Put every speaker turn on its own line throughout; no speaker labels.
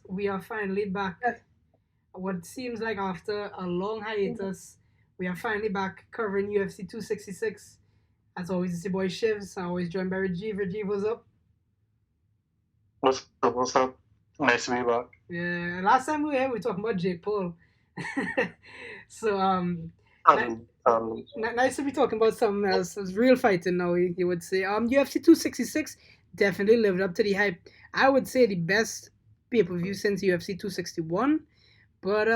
we are finally back. What seems like after a long hiatus, we are finally back covering UFC 266. As always, it's your boy Shivs. I always joined by Rajiv. Rajiv, what's up?
What's up? What's up? Nice to be back.
Yeah, last time we were here, we were talking about Jake Paul. So, nice to be talking about something else. It's real fighting now, you would say. UFC 266 definitely lived up to the hype. I would say the best pay-per-view since UFC 261. But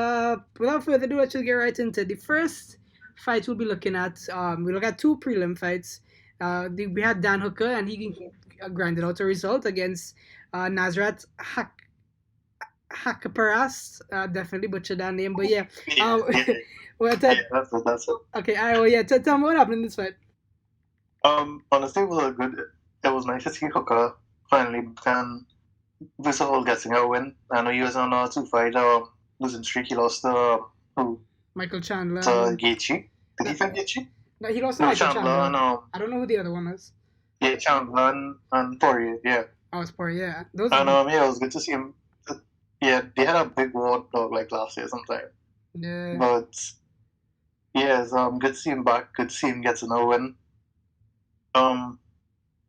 without further ado, let's just get right into the first fight we'll be looking at. We look at two prelim fights. We had Dan Hooker, and he grinded out a result against Nasrat Haqparast. Definitely butchered that name, but yeah. Well,
that's it.
Okay, tell me what happened in this fight.
Honestly, it was it was nice to see Hooker finally can visible getting a win. I know he was on a 2-fight losing streak. He lost to who?
Michael Chandler.
To Gaethje. Did he fight Gaethje?
No, he lost to Michael Chandler.
And,
I don't know who the other one is.
Yeah, Chandler and Poirier. Yeah.
Oh, it's Poirier. Yeah. Those.
And yeah, it was good to see him. Yeah, they had a big war like last year sometime.
Yeah.
But yeah, it's good to see him back. Good to see him getting a win.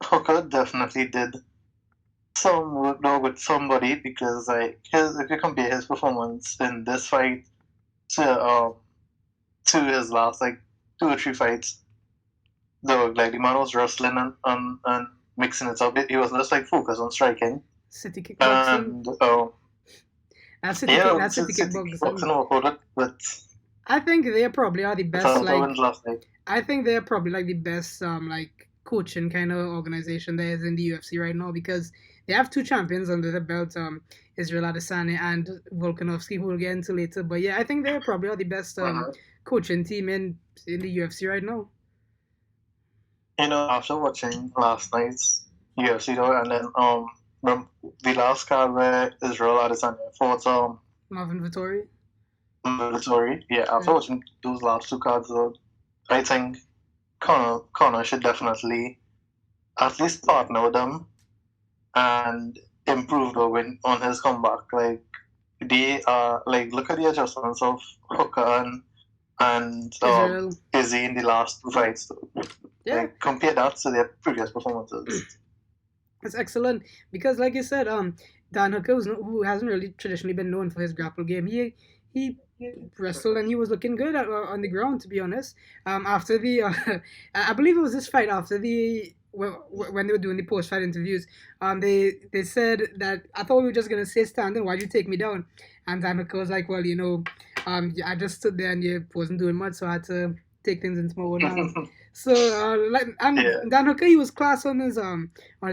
Hooker definitely did some work though with somebody because like if you compare his performance in this fight to his last like 2 or 3 fights, though like the man was wrestling and mixing it up. He was just like focused on striking.
City kickboxing.
And
that's City kickboxing.
But
I think they probably are the best. I think they're probably like the best like coaching kind of organization there is in the UFC right now because they have 2 champions under the belt, Israel Adesanya and Volkanovski, who we'll get into later. But yeah, I think they probably are the best coaching team in the UFC right now.
You know, after watching last night's UFC though, and then the last card where Israel Adesanya fought
Marvin Vettori.
Yeah, after watching those last 2 cards though, I think Conor should definitely at least partner with them and improve the win on his comeback. Like they are like look at the adjustments of Hooker and Izzy in the last 2 fights.
Yeah.
Like, compare that to their previous performances.
It's excellent because, like you said, Dan Hooker, who hasn't really traditionally been known for his grapple game, he wrestled and he was looking good on the ground. To be honest, after the I believe it was this fight after the. When they were doing the post-fight interviews, they said that I thought we were just gonna say standing. Why'd you take me down? And Dan Hooker was like, well, you know, I just stood there and you wasn't doing much, so I had to take things into my own hands. So Dan Hooker, he was class on his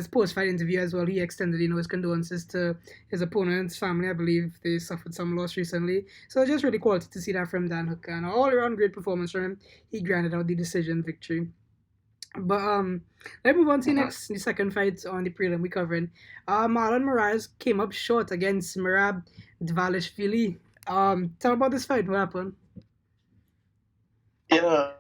post-fight interview as well. He extended, his condolences to his opponent's family. I believe they suffered some loss recently. So it's just really quality to see that from Dan Hooker, and all-around great performance from him. He grinded out the decision victory. But let's move on to the second fight on the prelim we're covering. Marlon Moraes came up short against Merab Dvalishvili. Tell about this fight. What happened?
Yeah,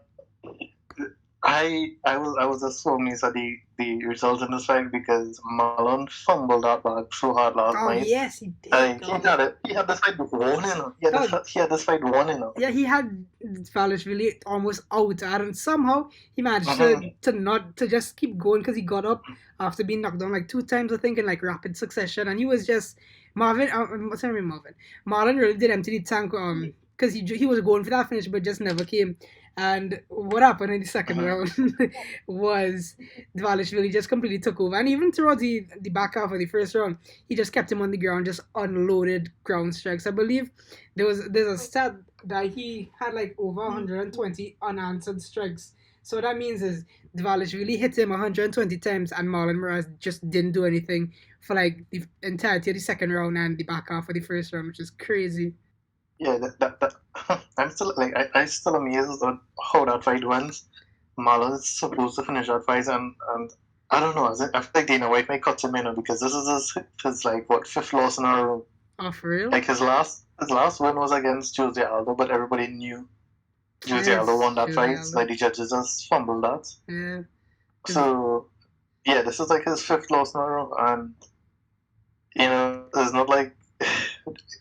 I was just so amazed at the results in this fight because Marlon fumbled that bag so hard last night.
Oh yes, he did.
He had this fight won, He had this fight won,
Yeah, he had Dvalishvili almost out, and somehow he managed to just keep going because he got up after being knocked down like 2 times, I think, in like rapid succession, and he was just Marlon really did empty the tank because he was going for that finish but just never came. And what happened in the second round was Dvalishvili just completely took over. And even throughout the back half of the first round, he just kept him on the ground, just unloaded ground strikes. I believe there's a stat that he had like over 120 unanswered strikes. So what that means is Dvalishvili hit him 120 times and Marlon Moraes just didn't do anything for like the entirety of the second round and the back half of the first round, which is crazy.
Yeah, that I'm still I still amazed at how that fight went. Marlon is supposed to finish that fight, and I don't know. I feel like Dana White might cut him in because this is his like what 5th loss in a row.
Oh, for real?
Like his last win was against Jose Aldo, but everybody knew Jose Aldo won that fight. Like the judges just fumbled that.
Yeah.
So yeah, this is like his 5th loss in a row, and it's not like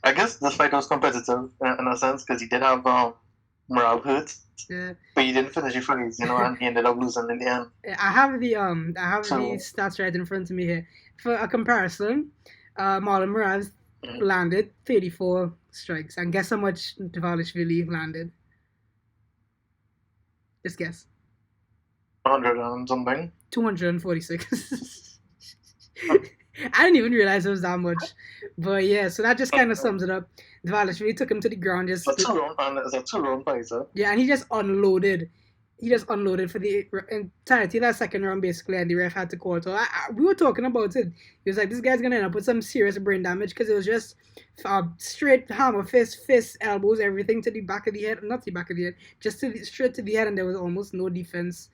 I guess this fight was competitive in a sense because he did have Merab hurt,
Yeah.
but he didn't finish the fight, and he ended up losing in the end.
I have the
So,
stats right in front of me here. For a comparison, Marlon Moraes
mm,
landed 34 strikes, and guess how much Dvalishvili landed? Just guess.
100 and something.
246. I didn't even realize it was that much, but yeah. So that just kind of sums it up. Dvalishvili took him to the ground, just
It's a two-round fight, sir.
yeah, and he just unloaded. He just unloaded for the entirety of that second round, basically, and the ref had to call it. So we were talking about it. He was like, this guy's going to end up with some serious brain damage because it was just straight hammer, fist, elbows, everything to the back of the head. Not the back of the head, just straight to the head, and there was almost no defense.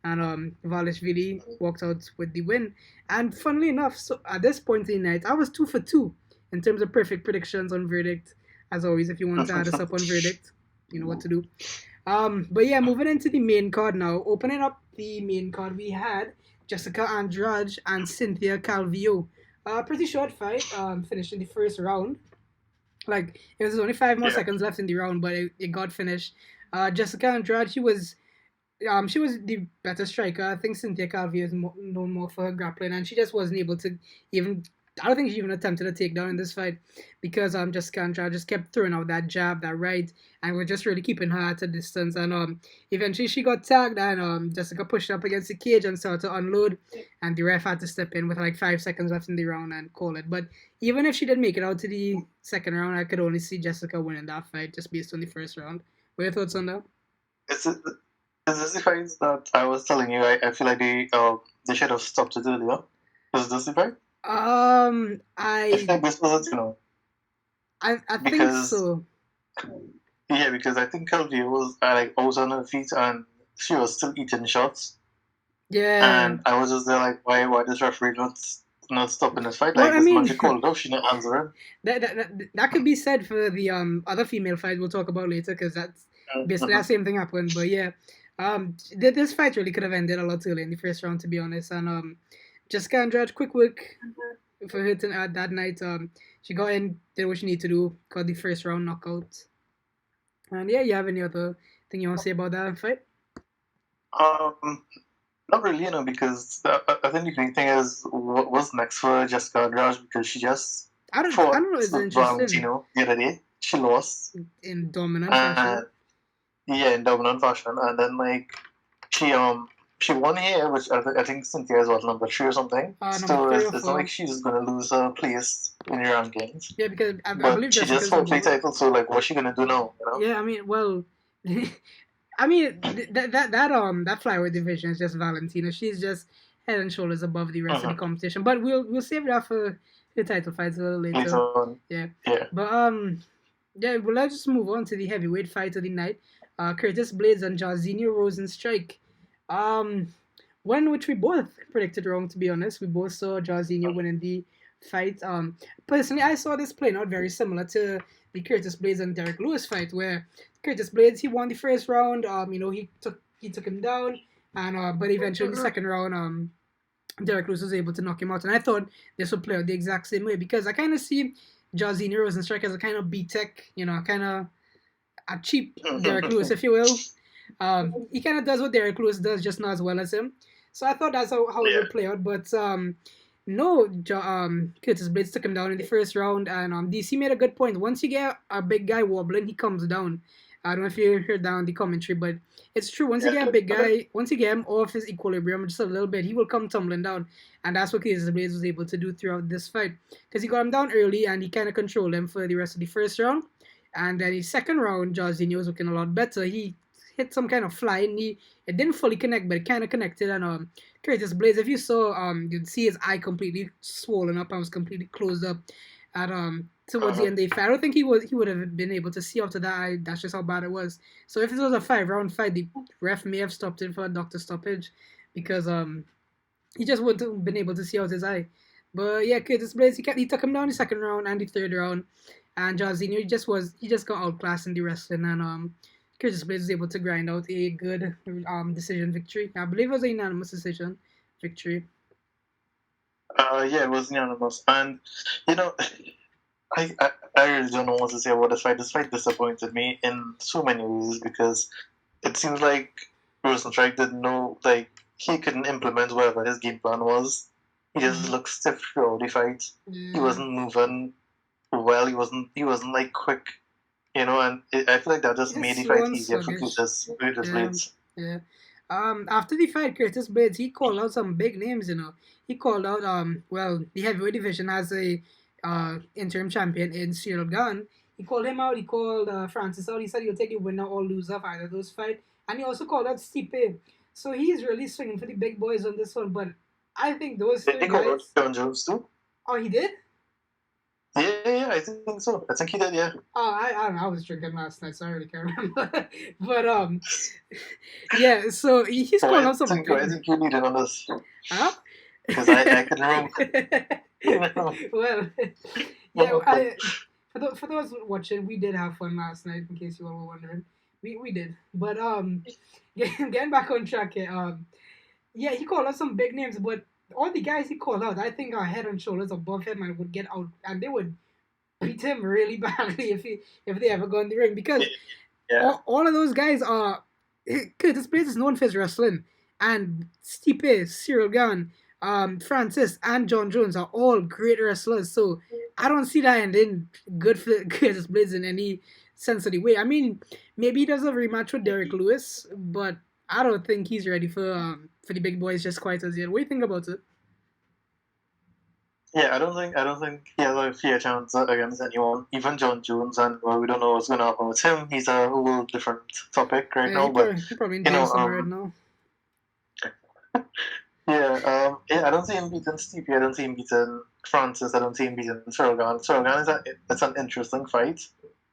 And Dvalishvili walked out with the win. And funnily enough, so at this point in the night, I was 2 for 2 in terms of perfect predictions on verdict. As always, if you want to add us up on verdict, you know what to do. But yeah, moving into the main card now. Opening up the main card, we had Jessica Andrade and Cynthia Calvillo. Pretty short fight. Finished in the first round. Like it was only 5 more seconds left in the round, but it got finished. Jessica Andrade, she was the better striker. I think Cynthia Calvillo is known more for her grappling, and she just wasn't able to even. I don't think she even attempted a takedown in this fight because Jessica Andrade just kept throwing out that jab, that right, and we're just really keeping her at a distance. And eventually she got tagged, and Jessica pushed up against the cage and started to unload, and the ref had to step in with like 5 seconds left in the round and call it. But even if she did make it out to the second round, I could only see Jessica winning that fight just based on the first round. What are your thoughts on that?
Is this the fight that I was telling you? I feel like they should have stopped it earlier. Is this the fight? I think this was it,
I think so.
Yeah, because I think Calvillo was was on her feet and she was still eating shots.
Yeah.
And I was just there like, why does referee not stopping this fight? Like, this man she called it off, she didn't answer him.
That could be said for the other female fight we'll talk about later because that's basically that same thing happened. But yeah, this fight really could have ended a lot earlier in the first round, to be honest. And Jessica Andrade, quick work for her that night. She got in, did what she needed to do, got the first round knockout. And yeah, you have any other thing you want to say about that fight?
Not really, because I think the great thing is what's next for Jessica Andrade because she just
I don't know. It's interesting.
Valentina the other day. She lost
in dominant fashion.
Yeah, in dominant fashion, and then she won here, which I think Cynthia is number 3 or something. So it's not like she's gonna lose her place in your rankings.
Yeah, because I believe
she just won the title. So what's she gonna do now?
Yeah, I mean, well, I mean that flyweight division is just Valentina. She's just head and shoulders above the rest of the competition. But we'll save that for the title fights a little later. Yeah. But yeah. Well, let's just move on to the heavyweight fight of the night. Curtis Blaydes and Jairzinho Rozenstruik. One which we both predicted wrong, to be honest. We both saw Jairzinho winning the fight. Personally, I saw this playing out very similar to the Curtis Blaydes and Derek Lewis fight, where Curtis Blaydes, he won the first round. He took him down, and but eventually in the second round, Derek Lewis was able to knock him out. And I thought this would play out the exact same way because I kind of see Jairzinho Rozenstruik as a kind of B-Tech, kind of a cheap Derek Lewis, if you will. He kind of does what Derek Lewis does, just not as well as him. So I thought that's how it would play out. But no, Curtis Blaydes took him down in the first round, and DC made a good point. Once you get a big guy wobbling, he comes down. I don't know if you heard that on the commentary, but it's true. Once you get a big guy, once you get him off his equilibrium just a little bit, he will come tumbling down. And that's what Curtis Blaydes was able to do throughout this fight. Because he got him down early, and he kind of controlled him for the rest of the first round. And then the second round, Jairzinho was looking a lot better. He hit some kind of fly, and it didn't fully connect, but it kind of connected. And Curtis Blaydes, if you saw, you'd see his eye completely swollen up and was completely closed up at towards the end of the fight. I don't think he would have been able to see out of that eye. That's just how bad it was. So if it was a 5-round fight, the ref may have stopped it for a doctor stoppage because he just wouldn't have been able to see out his eye. But yeah, Curtis Blaydes, he took him down the second round and the third round. And Jairzinho, he just got outclassed in the wrestling, and Curtis Blaydes was able to grind out a good decision victory. I believe it was a unanimous decision victory.
Yeah, it was unanimous, and I really don't know what to say about this fight. This fight disappointed me in so many ways because it seems like Rozenstruik didn't know, like, he couldn't implement whatever his game plan was. He just looked stiff throughout the fight. He wasn't moving well. He wasn't like quick, you know. And I feel like that just made the fight easier for Curtis Blaydes.
Yeah. After the fight, Curtis Blaydes, he called out some big names. You know, he called out the heavyweight division as a interim champion in Cyril Gane. He called him out. He called Francis out. He said he'll take the winner or loser of either of those fights. And he also called out Stipe. So he's really swinging for the big boys on this one. But I think those
three guys... Did he call out John Jones too?
Oh, he did?
Yeah, I think so. I think he did, yeah.
Oh, I don't know. I was drinking last night, so I really can't remember. But, yeah, so he's calling out some...
I think you need it on this.
Huh?
Because I can remember.
Well, yeah, for those watching, we did have fun last night, in case you all were wondering. We did. But, getting back on track here, yeah, he called out some big names, but all the guys he called out, I think, are head and shoulders above him and would get out, and they would beat him really badly if they ever go in the ring, because all of those guys are... Curtis Blaydes is known for his wrestling, and Stipe, Cyril Gane, Francis, and John Jones are all great wrestlers, so I don't see that ending good for Curtis Blaydes in any sense of the way. I mean, maybe he does a rematch with Derek Lewis, but I don't think he's ready for the big boys just quite as yet. What do you think about it?
Yeah, I don't think he has a fair chance against anyone, even John Jones, and we don't know what's going to happen with him. He's a whole different topic right now, but
he probably in jail somewhere right now.
I don't see him beating Stevie. I don't see him beating Francis. I don't see him beating Cyril Gane. Cyril Gane it's an interesting fight,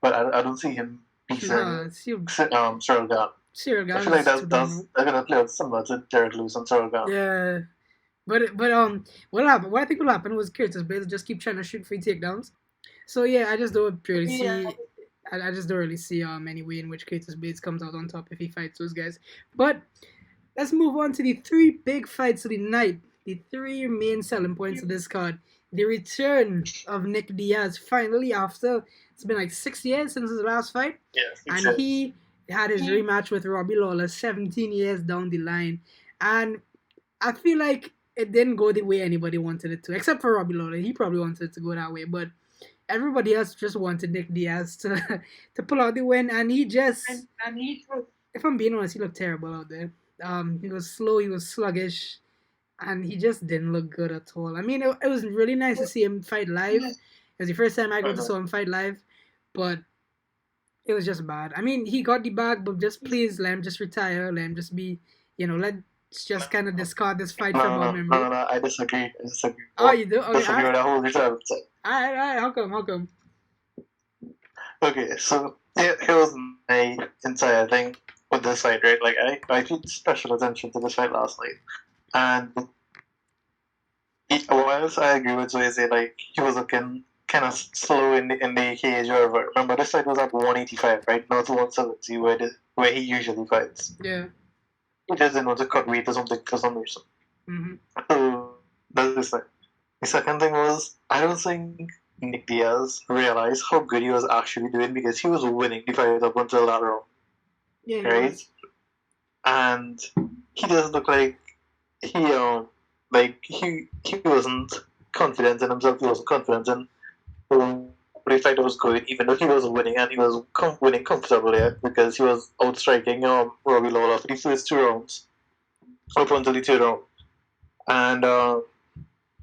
but I don't see him beating Cyril Gane.
Cyril Gane.
I feel like they're gonna play out similar to Derek Lewis and Cyril Gane.
Yeah, but what happened? What I think will happen was Curtis Blaydes just keep trying to shoot free takedowns. So yeah, I just don't really see. I just don't really see any way in which Curtis Blaydes comes out on top if he fights those guys. But let's move on to the three big fights of the night. The three main selling points of this card. The return of Nick Diaz finally after it's been like 6 years since his last fight.
Yes,
and he had his rematch with Robbie Lawler 17 years down the line. And I feel like it didn't go the way anybody wanted it to, except for Robbie Lawler. He probably wanted it to go that way, but everybody else just wanted Nick Diaz to pull out the win, and he just... if I'm being honest, he looked terrible out there. He was slow, he was sluggish, and he just didn't look good at all. I mean, it was really nice to see him fight live. It was the first time I got to see him fight live, but it was just bad. I mean, he got the bag, but just please let him just retire, let him just be, let's just kind of discard this fight from our memory.
No, I disagree.
Oh, you do? Okay,
disagree with that whole return.
Alright, how come?
Okay, so here was my entire thing with this fight, right? Like, I paid special attention to this fight last night, and whilst I agree with Zoe, like, he was looking kind of slow in the cage or whatever. Remember, this fight was at 185, right? Not 170, where he usually fights.
Yeah.
He doesn't want to cut weight or something for some reason.
Mm-hmm.
So that's this thing. The second thing was, I don't think Nick Diaz realized how good he was actually doing, because he was winning the fight up until that round.
Yeah.
Right? And he doesn't look like he wasn't confident in himself. He wasn't confident in the fight was good, even though he was winning, and he was winning comfortably, because he was outstriking Robbie Lawler for the first 2 rounds up until the 3rd round. And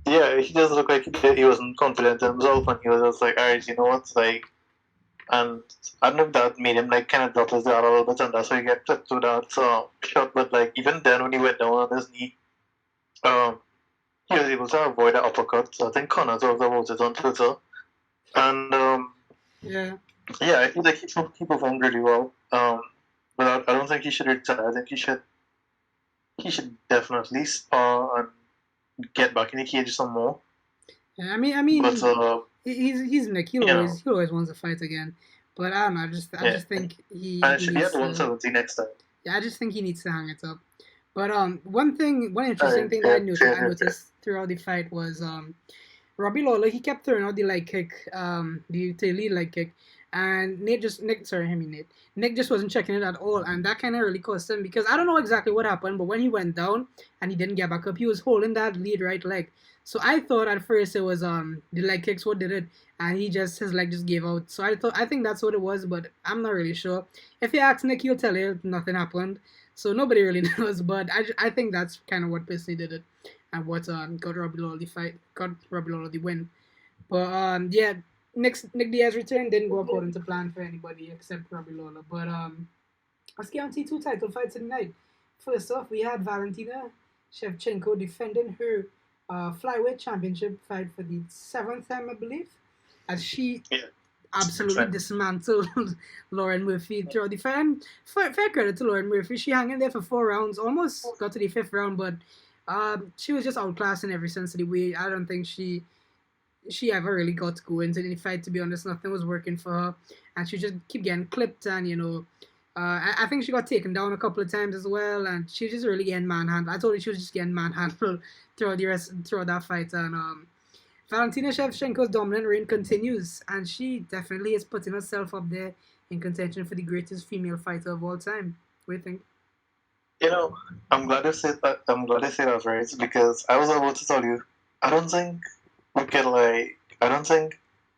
he just looked like he wasn't confident in himself, and he was just like, alright, you know what, like, and I don't know if that made him like kind of drop his guard a little bit, and that's why he get to that shot. But like, even then, when he went down on his knee, he was able to avoid the uppercut. So I think Connor talked about it on Twitter. And I feel like he performed really well. But I don't think he should retire. I think he should definitely spar and get back in the cage some more.
Yeah, I mean,
but
he's Nick. He always wants to fight again. But I don't know. I just think he.
And it should be at 170 next time.
Yeah, I just think he needs to hang it up. But one interesting thing that I noticed throughout the fight was Robbie Lawler, he kept throwing out the leg kick, the lead leg kick, and Nick just wasn't checking it at all, and that kind of really cost him because I don't know exactly what happened, but when he went down and he didn't get back up, he was holding that lead right leg. So I thought at first it was the leg kicks what did it, and his leg just gave out. So I think that's what it was, but I'm not really sure. If you ask Nick, he'll tell you nothing happened. So nobody really knows, but I think that's kind of what personally did it, and what got Robbie Lawler the fight, got Robbie Lawler the win. But yeah, Nick Diaz return didn't go according to plan for anybody except Robbie Lawler. But let's get on to 2 title fights tonight. First off, we had Valentina Shevchenko defending her flyweight championship fight for the 7th time, I believe, as she absolutely dismantled Lauren Murphy throughout the fight. And fair credit to Lauren Murphy. She hung in there for 4 rounds, almost got to the 5th round, but she was just outclassed in every sense of the way. I don't think she ever really got to go into the fight, to be honest. Nothing was working for her, and she just keep getting clipped, and I think she got taken down a couple of times as well, and she was just really getting manhandled. I told her she was just getting manhandled throughout that fight, and Valentina Shevchenko's dominant reign continues, and she definitely is putting herself up there in contention for the greatest female fighter of all time. What do you think?
I'm glad you said that. I'm glad you said that, right? Because I was about to tell you, I don't think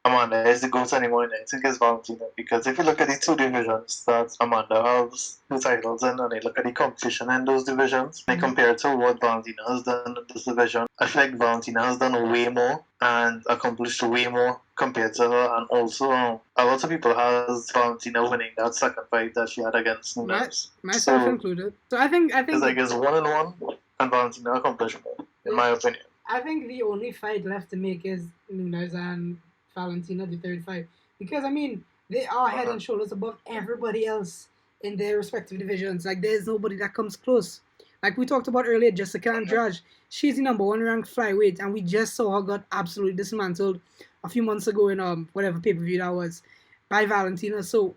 Amanda is the GOAT anymore. I think it's Valentina. Because if you look at the 2 divisions that Amanda has the titles in, and you look at the competition in those divisions, and compare it to what Valentina has done in this division, I feel like Valentina has done way more and accomplished way more compared to her. And also, a lot of people has Valentina winning that second fight that she had against Nunes.
Myself included. So I think
it's like it's 1-1, and Valentina accomplished more, in my opinion.
I think the only fight left to make is Nunes and Valentina, the 3rd fight. Because, I mean, they are head and shoulders above everybody else in their respective divisions. Like, there's nobody that comes close. Like we talked about earlier, Jessica Andrade, she's the number 1 ranked flyweight, and we just saw her got absolutely dismantled a few months ago in whatever pay-per-view that was by Valentina. So,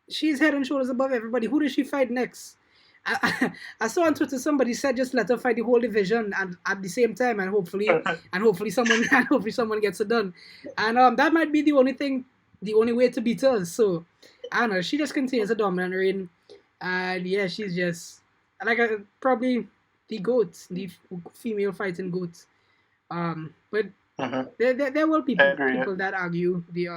she's head and shoulders above everybody. Who does she fight next? I saw on Twitter somebody said just let her fight the whole division and at the same time, and hopefully someone gets it done. And that might be the only way to beat her. So I don't know. She just continues a dominant reign, and yeah, she's just like probably the GOAT, the female fighting GOAT. But there will be people that argue the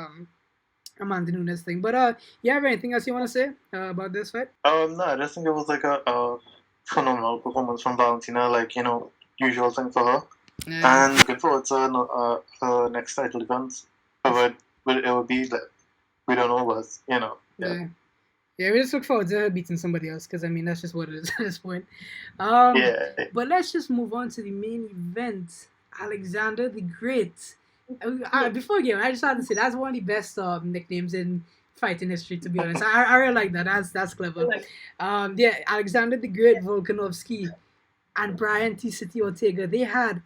Amanda Nunes thing. But you have anything else you want to say about this fight?
No, I just think it was like a phenomenal performance from Valentina, like, usual thing for her. Yeah. And looking forward to her next title defense. But it would be like, we don't know what,
Yeah, we just look forward to her beating somebody else, because, I mean, that's just what it is at this point. But let's just move on to the main event. Alexander the Great. Before game, I just had to say that's one of the best nicknames in fighting history, to be honest. I really like that. That's clever. Alexander the Great Volkanovski and Brian T. City Ortega, they had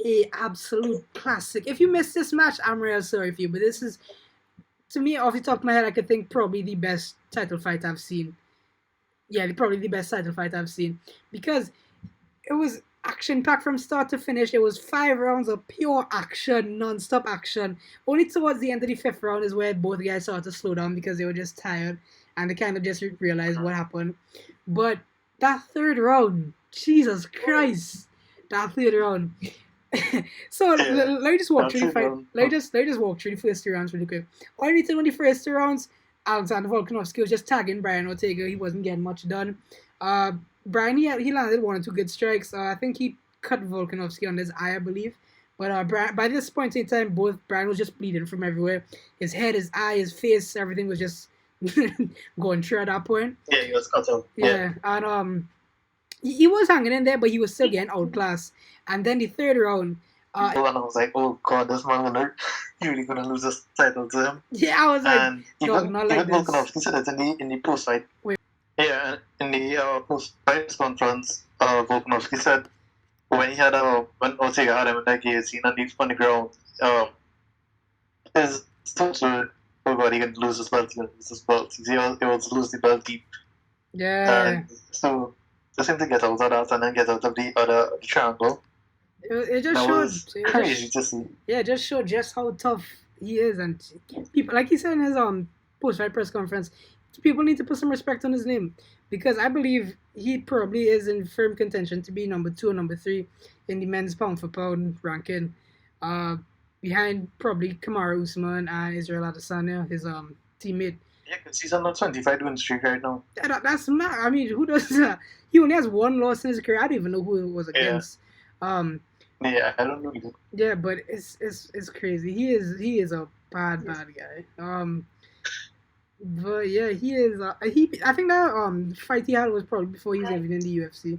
a absolute classic. If you missed this match, I'm real sorry for you, but this is, to me, off the top of my head, I could think probably the best title fight I've seen. Yeah, probably the best title fight I've seen, because it was action-packed from start to finish. It was 5 rounds of pure action, non-stop action. Only towards the end of the 5th round is where both guys started to slow down because they were just tired and they kind of just realized what happened. But that 3rd round, Jesus Christ, that 3rd round. So let me just walk through the fight. Let me just walk through the first 2 rounds really quick. All I need to know in the first 2 rounds, Alexander Volkanovski was just tagging Brian Ortega. He wasn't getting much done. Brian, he landed 1 or 2 good strikes. I think he cut Volkanovski on his eye, I believe. But by this point in time, Brian was just bleeding from everywhere. His head, his eye, his face, everything was just going through at that point.
Yeah, he was cut off.
Yeah, and he was hanging in there, but he was still getting outclassed. And then the 3rd round...
and I was like, oh God, this man really gonna lose this title to him.
Yeah, I was like, and
even Volkanovski said it in the post-fight. Yeah, in the post-fight conference, Volkanovski said when Ortega had him in that guillotine and on the ground, his thoughts were, oh God, he can lose his belt, He wants to lose the belt deep.
Yeah.
And so just him to get out of that and then get out of the other triangle.
It just
That
showed.
was crazy to see.
Yeah, it just showed just how tough he is, and people, like he said in his post-fight press conference, people need to put some respect on his name because I believe he probably is in firm contention to be number 2 or number 3 in the men's pound for pound ranking, uh, behind probably Kamaru Usman and Israel Adesanya, his teammate.
Yeah, because he's on a 25 win streak right now.
That's not. I mean, who does that? He only has one loss in his career. I don't even know who it was against.
Yeah, I don't know either.
Yeah, but it's crazy. He is a bad guy. But yeah, he is. I think that fight he had was probably before he was even in the UFC.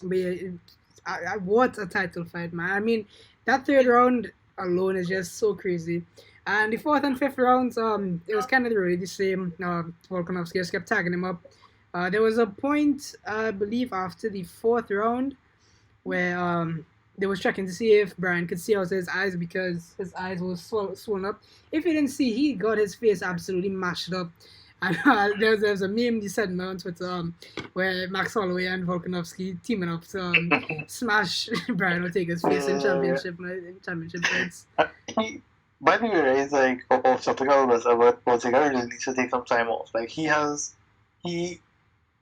But yeah, what a title fight, man. I mean, that third round alone is just so crazy. And the fourth and fifth rounds, it was kind of really the same. Volkanovski just kept tagging him up. There was a point, I believe, after the fourth round where they was checking to see if Brian could see out his eyes because his eyes were swollen up. If he didn't see, he got his face absolutely mashed up. And there's a meme you said on Twitter where Max Holloway and Volkanovski teaming up to smash Brian Ortega's face in championship fights.
By the way, it's like off topic a little bit, but Ortega really needs to take some time off. Like he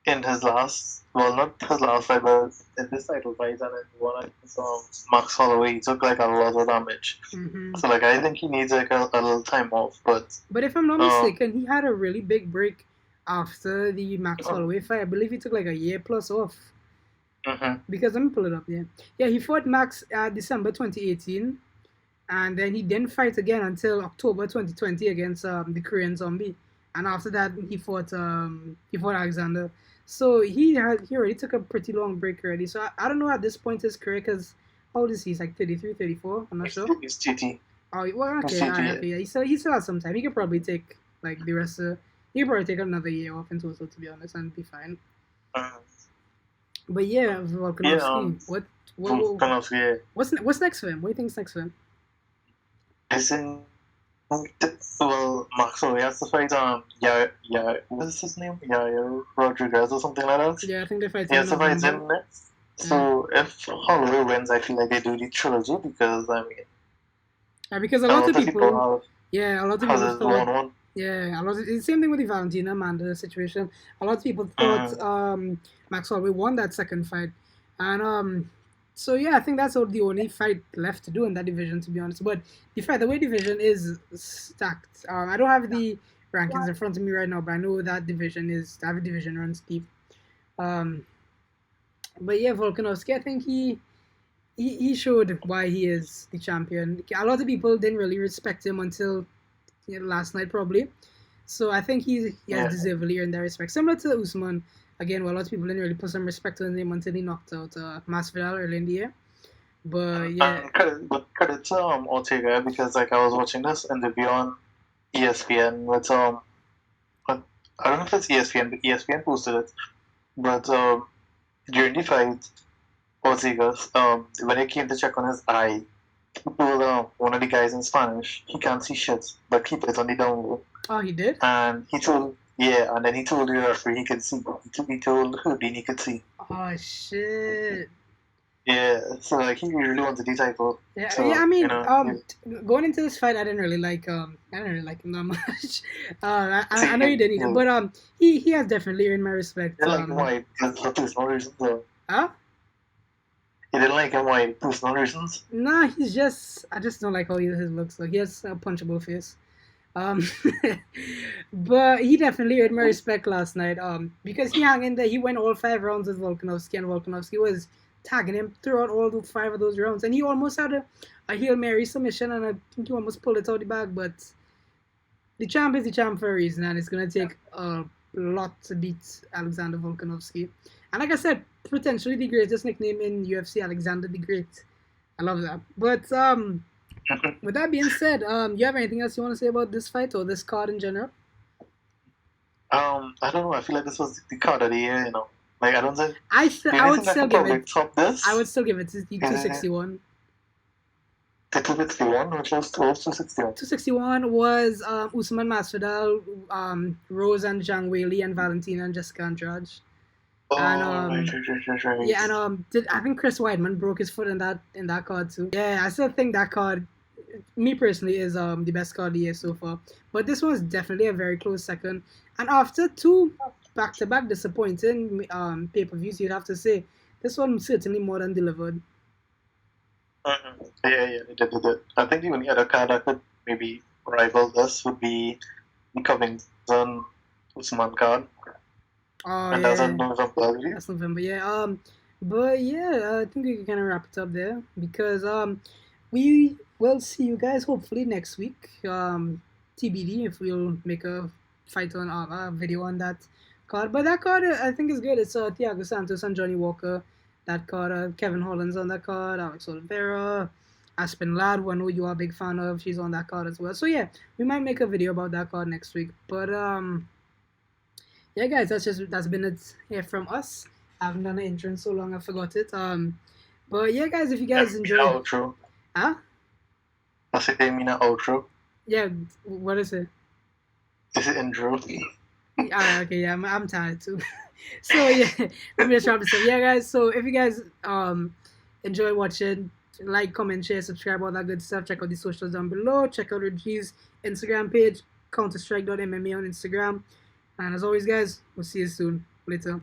in his last, well, not his last fight, but in this title fight and in one against Max Holloway, he took like a lot of damage.
Mm-hmm.
So like I think he needs like a little time off. But
if I'm not mistaken, he had a really big break after the Max Holloway fight. I believe he took like a year plus off.
Mm-hmm.
Because let me pull it up. Yeah, he fought Max December 2018, and then he didn't fight again until October 2020 against the Korean Zombie, and after that he fought Alexander. So he already took a pretty long break already. So I don't know at this point his career, because how old is he? He's like 33, 34? I'm not sure.
He's TT.
Oh, well, okay. Yeah. He still has some time. He could probably take like the rest of. He could probably take another year off in total, to be honest, and be fine. But yeah, Volkanovski.
Volkanovski.
What's next for him? What do you think's next for him?
Well, Max Holloway has to fight what's his name? Rodriguez or something like that.
Yeah, I think they fight.
He has to fight him next. So if Holloway wins, I feel like they do the trilogy because I mean.
Because a lot of people
have,
a lot of people thought.
One.
Yeah, it's the same thing with the Valentina Amanda situation. A lot of people thought Max Holloway won that second fight, and so yeah, I think that's the only fight left to do in that division, to be honest. But the featherweight division is stacked. I don't have the rankings in front of me right now, but I know that division runs deep. But yeah, Volkanovski, I think he showed why he is the champion. A lot of people didn't really respect him until last night, probably. So I think he has deservedly earned that respect. Similar to Usman. Again, well, a lot of people didn't really put some respect on him until he knocked out Masvidal early in the year. But yeah.
Credit to Ortega, because like I was watching this interview on ESPN with I don't know if it's ESPN, but ESPN posted it. But during the fight, Ortega, when he came to check on his eye, he told one of the guys in Spanish he can't see shit, but keep it on the down low.
Oh, he did?
And he told. Yeah, and then he told the referee he could see. He told Houdini he could see.
Oh, shit.
Yeah, so like he really wanted the title.
Yeah,
so,
I mean, going into this fight, I didn't really like him that much. I know you didn't either, but he has definitely earned my respect.
You didn't like him why? For personal reasons, though.
Huh?
You didn't like him why? Personal reasons?
Nah, I just don't like how his looks like. He has a punchable face. But he definitely earned my respect last night. Because he hung in there. He went all 5 rounds with Volkanovski, and Volkanovski was tagging him throughout all 5 of those rounds. And he almost had a Hail Mary submission, and I think he almost pulled it out the bag. But the champ is the champ for a reason, and it's gonna take a lot to beat Alexander Volkanovski. And like I said, potentially the greatest nickname in UFC, Alexander the Great. I love that. But with that being said, you have anything else you want to say about this fight or this card in general?
I don't know. I feel like this was the card of the year, Like, I don't think...
I would still give it...
Top this?
I would still give it to 261.
The 261, which was 261.
261 was Usman Masvidal, Rose and Zhang Weili, and Valentina and Jessica Andrade. And
right.
yeah, and I think Chris Weidman broke his foot in that card too. Yeah, I still think that card, me personally, is the best card of the year so far. But this was definitely a very close second. And after two back-to-back disappointing pay-per-views, you'd have to say this one certainly more than delivered.
Yeah, it did. I think the only other card that could maybe rival this would be the Covington Usman card.
Oh,
and
yeah.
that's in November, I believe.
That's November, yeah. But yeah, I think we can kind of wrap it up there because we will see you guys hopefully next week. TBD if we'll make a fight on a video on that card. But that card I think is good. It's Thiago Santos and Johnny Walker. That card, Kevin Holland's on that card. Alex Oliveira, Aspen Ladd, who I know you are a big fan of. She's on that card as well. So yeah, we might make a video about that card next week. But yeah, guys, that's been it here from us. I haven't done an intro in so long, I forgot it. But yeah, guys, if you guys enjoyed,
outro.
Huh?
I say they mean an outro.
Yeah, what is it?
Is it intro?
Okay, yeah, I'm tired too. So yeah, let me just wrap this up. Yeah, guys. So if you guys enjoy watching, like, comment, share, subscribe, all that good stuff. Check out the socials down below. Check out Reggie's Instagram page, counterstrike.mma on Instagram. And as always, guys, we'll see you soon. Later.